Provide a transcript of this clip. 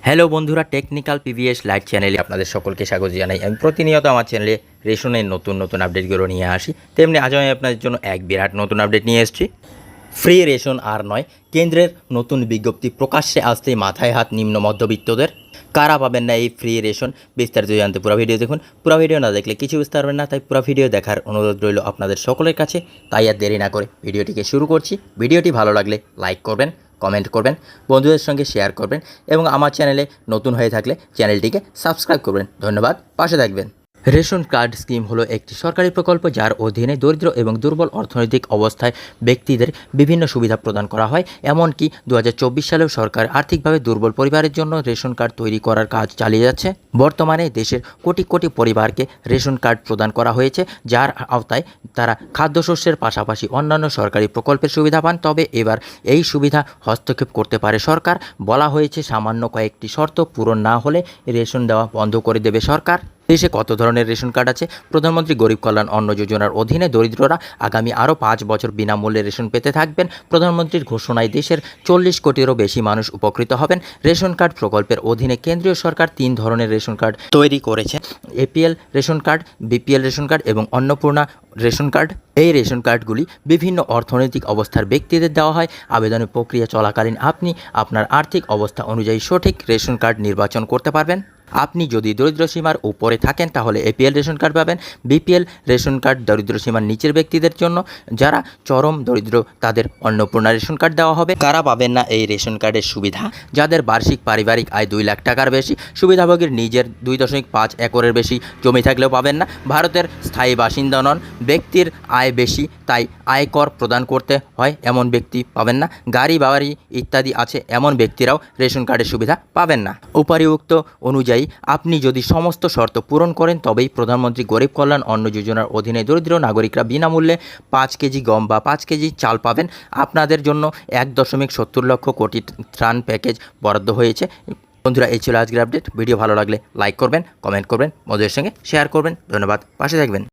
Hello বন্ধুরা, technical PVS live চ্যানেলে আপনাদের সকলকে স্বাগত জানাই। আমি প্রতিনিয়ত আমার চ্যানেলে রেশনের নতুন নতুন আপডেটগুলো নিয়ে আসি। তেমনি আজ আমি আপনাদের জন্য এক বিরাট নতুন আপডেট নিয়ে এসেছি। ফ্রি রেশন আর নয়, কেন্দ্রের নতুন বিজ্ঞপ্তি প্রকাশ্যে আসতেই মাথায় হাত নিম্ন মধ্যবিত্তদের। কারা পাবেন না এই ফ্রি রেশন, বিস্তারিত জানতে পুরো ভিডিও দেখুন। পুরো ভিডিও না দেখলে কিছু বুঝতে পারবেন না, তাই পুরো ভিডিও দেখার অনুরোধ রইল আপনাদের সকলের কাছে। তাই আর দেরি না করে ভিডিওটিকে শুরু করছি। ভিডিওটি ভালো লাগলে লাইক করবেন, কমেন্ট করবেন, বন্ধুদের সঙ্গে শেয়ার করবেন এবং আমার চ্যানেলে নতুন হয়ে থাকলে চ্যানেলটিকে সাবস্ক্রাইব করবেন। ধন্যবাদ, পাশে থাকবেন। রেশন কার্ড স্কিম হলো একটি সরকারি প্রকল্প যার অধীনে দরিদ্র এবং দুর্বল অর্থনৈতিক অবস্থায় ব্যক্তিদের বিভিন্ন সুবিধা প্রদান করা হয়। এমনকি 2024 সালেও সরকার আর্থিকভাবে দুর্বল পরিবারের জন্য রেশন কার্ড তৈরি করার কাজ চালিয়ে যাচ্ছে। বর্তমানে দেশের কোটি কোটি পরিবারকে রেশন কার্ড প্রদান করা হয়েছে, যার আওতায় তারা খাদ্যশস্যের পাশাপাশি অন্যান্য সরকারি প্রকল্পের সুবিধা পান। তবে এবার এই সুবিধা হস্তক্ষেপ করতে পারে সরকার। বলা হয়েছে সামান্য কয়েকটি শর্ত পূরণ না হলে রেশন দেওয়া বন্ধ করে দেবে সরকার। দেশে কত ধরনের রেশন কার্ড আছে? প্রধানমন্ত্রী গরিব কল্যাণ অন্ন যোজনার অধীনে দরিদ্ররা আগামী আরও 5 বছর বিনামূল্যে রেশন পেতে থাকবেন। প্রধানমন্ত্রীর ঘোষণায় দেশের 40 কোটিরও বেশি মানুষ উপকৃত হবেন। রেশন কার্ড প্রকল্পের অধীনে কেন্দ্রীয় সরকার 3 ধরনের রেশন কার্ড তৈরি করেছে: APL ration card, BPL ration card এবং অন্নপূর্ণা রেশন কার্ড। এই রেশন কার্ডগুলি বিভিন্ন অর্থনৈতিক অবস্থার ব্যক্তিদের দেওয়া হয়। আবেদনের প্রক্রিয়া চলাকালীন আপনি আপনার আর্থিক অবস্থা অনুযায়ী সঠিক রেশন কার্ড নির্বাচন করতে পারবেন। আপনি যদি দরিদ্র সীমার উপরে থাকেন তাহলে এপিএল রেশন কার্ড পাবেন। বিপিএল রেশন কার্ড দরিদ্র সীমার নিচের ব্যক্তিদের জন্য। যারা চরম দরিদ্র তাদের অন্নপূর্ণা রেশন কার্ড দেওয়া হবে। কারা পাবেন না এই রেশন কার্ডের সুবিধা? যাদের বার্ষিক পারিবারিক আয় 2 লাখ টাকার বেশি, সুবিধাভোগীর নিজের 2.5 একরের বেশি জমি থাকলেও পাবেন না, ভারতের স্থায়ী বাসিন্দা নন, ব্যক্তির আয় বেশি তাই আয়কর প্রদান করতে হয় এমন ব্যক্তি পাবেন না, গাড়ি বাড়ি ইত্যাদি আছে এমন ব্যক্তিরাও রেশন কার্ডের সুবিধা পাবেন না। উপরিউক্ত অনুযায়ী আপনি যদি সমস্ত শর্ত পূরণ করেন তবেই প্রধানমন্ত্রী গরিব কল্যাণ অন্ন যোজনার অধীনে দরিদ্র নাগরিকরা বিনামূল্যে 5 কেজি গম বা 5 কেজি চাল পাবেন। আপনাদের জন্য 1.70 লক্ষ কোটি ত্রাণ প্যাকেজ বরাদ্দ হয়েছে। বন্ধুরা, এই ছিল আজকের আপডেট। ভিডিও ভালো লাগলে লাইক করবেন, কমেন্ট করবেন, বন্ধুদের সঙ্গে শেয়ার করবেন। ধন্যবাদ, পাশে থাকবেন।